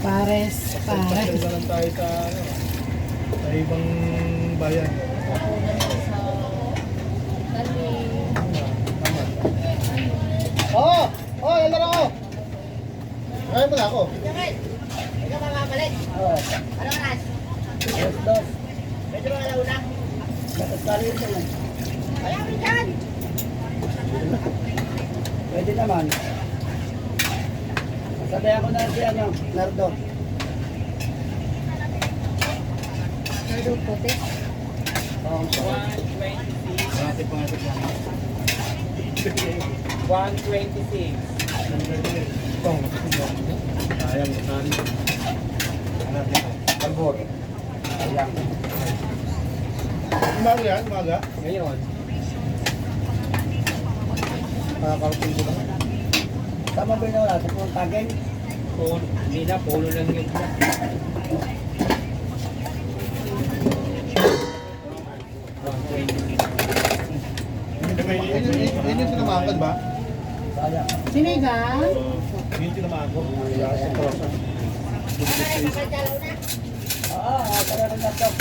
Pares. Isa lang tayo sa, sa ibang bayan. Oo! Oo, yan lang ako! Kaya mo na ako. Hindi ka mamabalik. Oo. Ano oras? Dos. Pwede ba alauna? Dapat tali ito man. Kaya mo dyan. Pwede naman. Sabihan ko na si ano, Nardo. Nardo puti. Oo. 126. Sayang, saan? Albor. Sayang. Umaga yan, umaga. Ngayon, Nakakarating ko lang. Tama ba yun natin kung tageng? hindi na, polo lang yun. Yun yung sinamakan ba? Sayang. Sinigang? Yun yung sinamakan. Sa prosa. Oo, tara rin natin.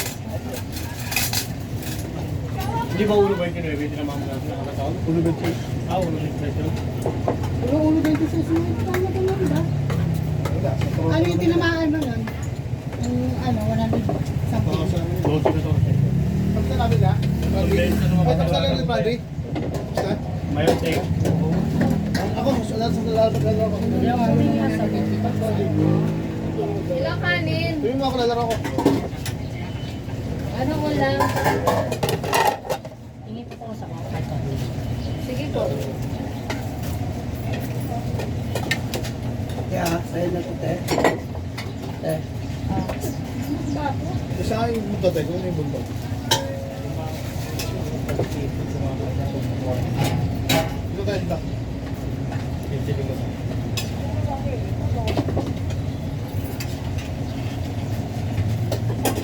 Hindi ba ulo ba yung kinuwi? Tinamaman natin na nakataon? Ulo ba siya? Ulo yung special. Ulo 26 na. Tama ka lang ba? Wala, sa prosa. Ano yung tinamaan mo nun? Yung ano, 100 something. Dosi na to. Tapos na namin na? Okay, sa mga Ay, tapos na lang yung Friday. Tapos na? Mayon take. Ako, susunod sa lalaro ko. Yung ano yung sabi. Ilang kanin? Tuwing mo ako lalaro ko. Ano ko lang? Ingit ko sa mga Sige po. Kaya, sa'yo na ito, te. Te. Isa nga yung buntot eh, kung ano yung buntot. Dito tayo, dito.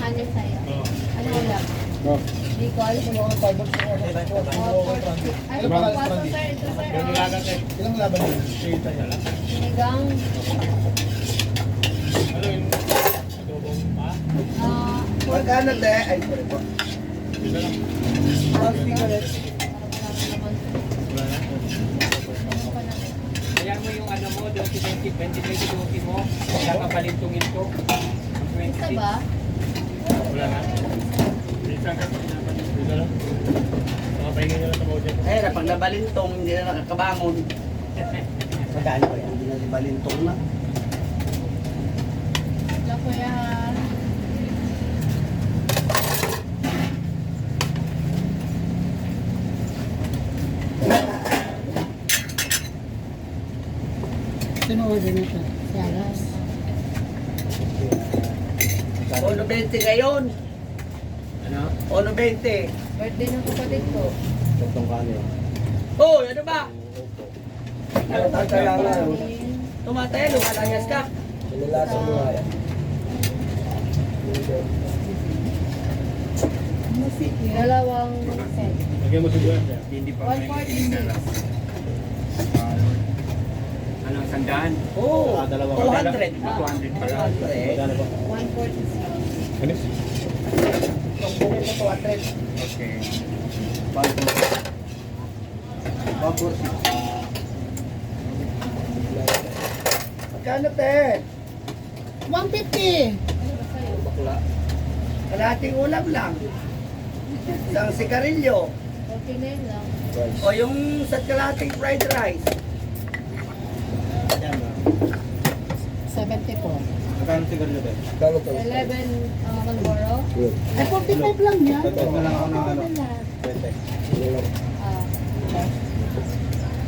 Kanin sa'yo. Ano ko lang? No. Bicol. Ano mga fiber sa ako? Ay, Ilan ba paso kayo, sir. Ito sir. Yung nilagat eh. Ilang laban yun? Kita niya lang. Sinigang. Ano yung adobong pa? Magkano, te? Ay, sorry po. Isa lang. One cigarette. Wala na. Kaya mo yung ano mo, 2020 dosi mo, kakabalintungin ko. Isa ba? Wala na. Isa ka. Isa lang. Nakapahinga niya lang sa bawat Eh, pag nabalintong, hindi na nakakabangon. Magkano ba yan? Hindi na balintong na. Wala ko yan. Sino order nito? Si Alas. Ono 20 ngayon. Ano? Ono 20. Birthday ng kapatid ko. Tatlong kanin. Hoy, ano ba? Ano Kanin. Tumatay, lumalayas ka. Nilalasa mo nga yan. Dalawang set. Lagyan mo siguro siya. Hindi pa 140. Anong sandaan? Oo, Dalawa. 200. 200 pala. 200. Magkano ba? 146. Ano? Yung bukin mo 200. Okay. Babur. Magkano, te? 150. Bakla. Kalahating ulam lang. Isang sigarilyo. 49 lang. O yung sa kalahating fried rice. 74. Magkano sigarilyo ba? 11 Malboro. Ay, 45 lang yan. Ito na lang ako ng ano. 20. Ah,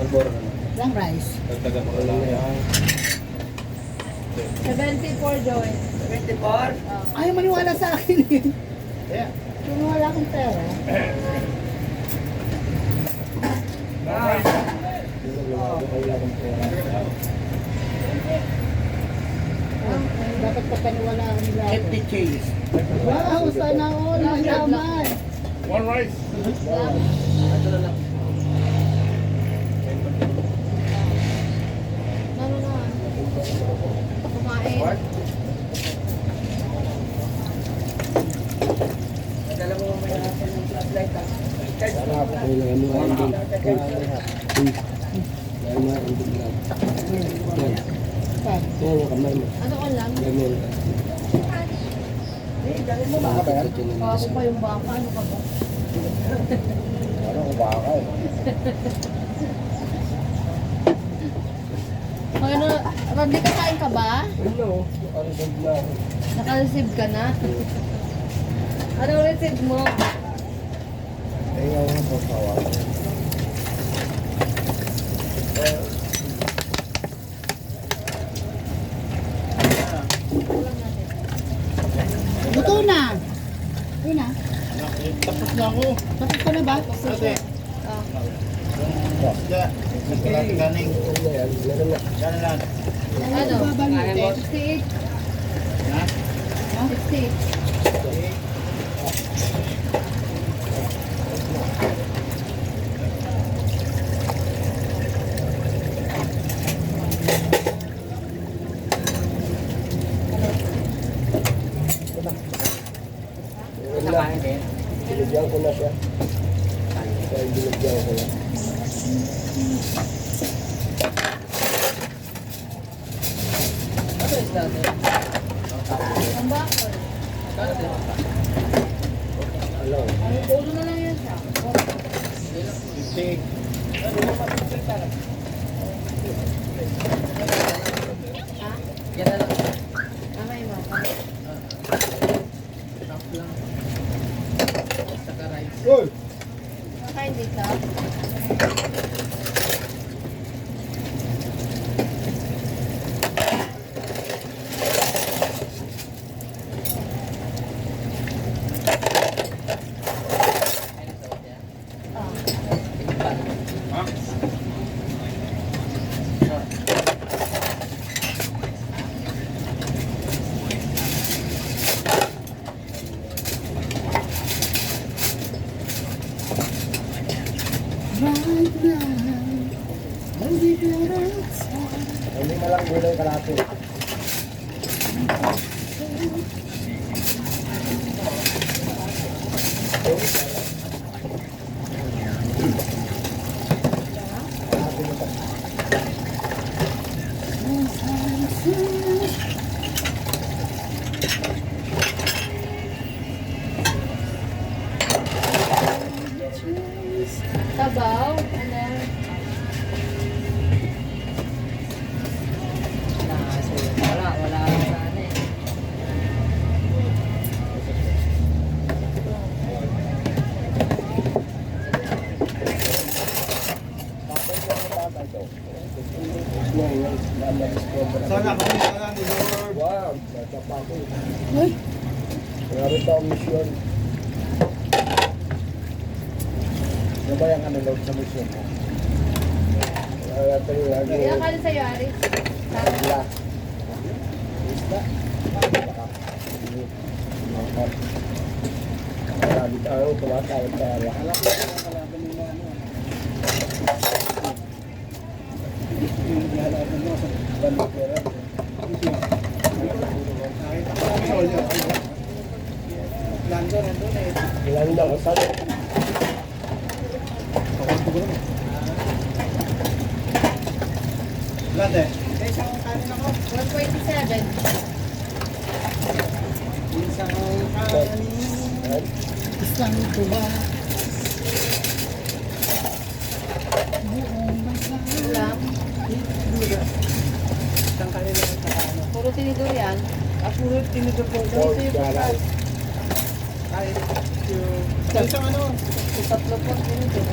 Alboro na lang. Lang rice. Dagdagan mo na lang yan. 74 Joy. 24. Ayaw maniwala sa akin eh. Yeah. Kung wala akong pera. Dapat pagkaniwalaan nila ako. 50 cheese. Wow, sana all. Mayaman. One rice. Ito na lang. Ano na? Kumain. What? Ay, nga mga ending. Ay, mga ending lang. Yan. Pag. Yan yung kamay mo. Ano ko lang? Ganyan. Bakit yun ang Bago pa yung baka. Ano ka ba? Ano ko baka eh. Ano, Randy, kakain ka ba? Ano? Ang ganda na ako. Naka-receive ka na? Anong receive mo? Ayaw nga po kawa. Luto na. Ayun na. Tapos na ako. Tapos ko na ba? Ate. Ah. Yeah. Nagkalat kaning. Meron na. Sana lang. Ano? Babalik. 68. Ha? 68. Nakain din. Binigyan ko na siya. Dahil binigyan ko na. Ang bakol. Alam. Ang ulo na lang yan siya. Steak. Ha? Yan na lang. Tama yung baka. Top lang. Saka rice. Uy! Kakain dito. Right now. I'll be there outside. Hindi na lang gulay kalapit. Sabaw. Ano? Wala sana eh. Sana ako sana ni Lord. Wow, natapa ko. Uy, Grabe pa ang mission. Ano ba yung ano load sa mission mo? Wala tayo lagi. Kaya ka sa'yo, Aris. Wala. Isda. Marami tayo, tumatawag tayo. Alam ko na kalaban nila ano. Yung lalaban mo sa bandera. Nakita ko ang solyo. Lando nandun eh. Ilan daw, sabi? Lande. Isang kanin ako. 127. Isang kanin. isang tuwa. Buong basa. Wala. Isang kanin lang sa ano. Puro tinidor yan. Puro tinidor po. Pork garal. Kahit yung... Isang ano? Tatlo po tinidor.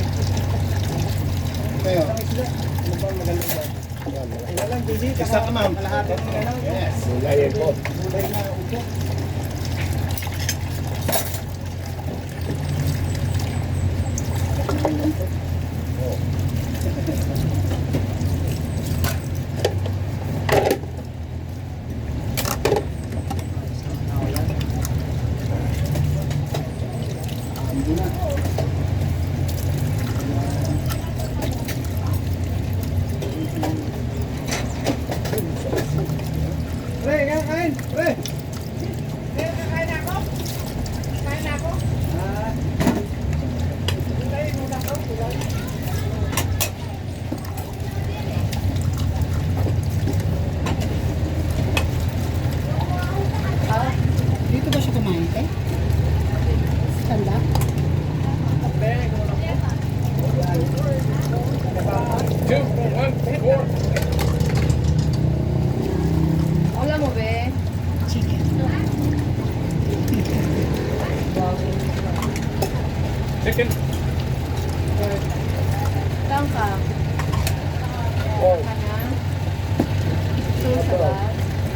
Kayo. Ano ba maganda ba? Wala lang, busy. Isa ka ma'am. Kalahati ng ano. Yes. Gulay po. Gulay na upo. Pre, kain! Pre! Kain ako? Kain ako? Ah. Kain muna ako. Dito ba siya kumain, te? Stand up? Two, one, four. Wala mo, be. Chicken. Chicken. Saan ka? Oh. Ka na? Susabat.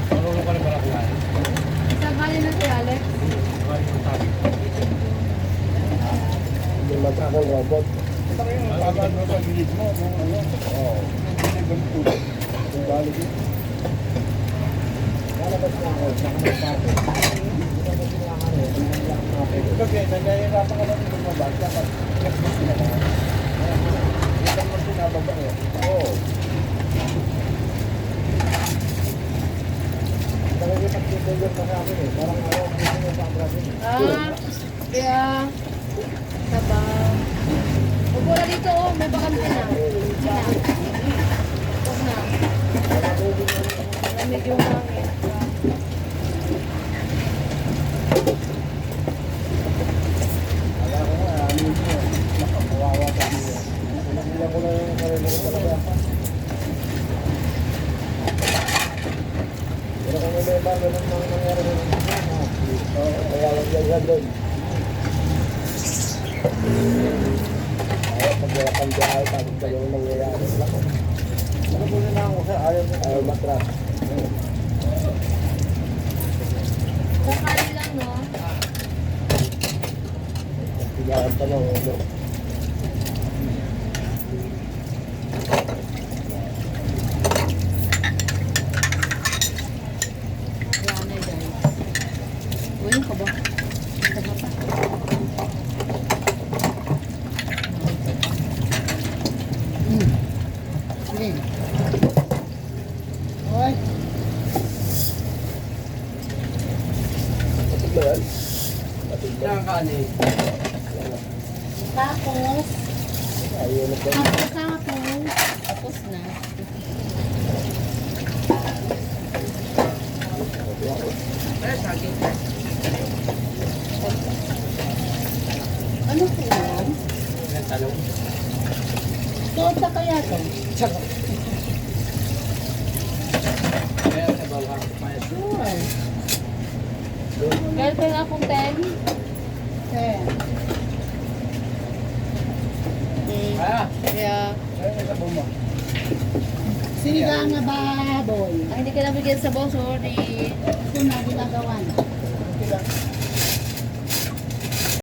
Marunong ka na para kumain. Saan ka na si Alex? Kumain yung sabi. Hindi masakang robot. Ito yung pagod mo pag-gilid mo. Oo. Yung balik yun. Lalabas na ako. Nakamagpapit. Lalabas na ako. Kasi nagahirapan ka lang yung lumabas. Dapat nag-book na lang. Hindi ka naman sinababa eh. Oo. Nakikipag-tutuloy ka sa akin eh. Parang ayaw ko gusto mo sa Brazil. Kaya, sabaw. Upo na dito, oh. May bakante na. Sina. Huwag na. Lamig yung hangin. Kaya ko nga, ano yun mo. Nakakawawa ka niyo. Pinagilan ko lang yung sarili ko talaga. Pero kung may ba, ganun mga nangyari ng kaya lang yan doon. Ayaw pag wala kang biyahe, tapos dalawang nangyayari. Ano po na ako sa ayaw matras. Sakali lang, no? Biyahe pa ng ulo. Wala na, guys. Uy, ka ba? Tama pa. Sige. Hoy. Patid ba yan? Patid ba? Nakakaani. Tapos, Ayaw na pa. Tapos na. Eh, sa akin. ano po yan? Yan, talong. Tota kaya to? Kaya sa bawah. Sure. Girlfriend akong 10. Okay. Kaya. Kaya, Ayaw sa buma. Sinigang na baboy. hindi ka nabigyan sa boss, sorry. Ito na ginagawa na. Okay lang.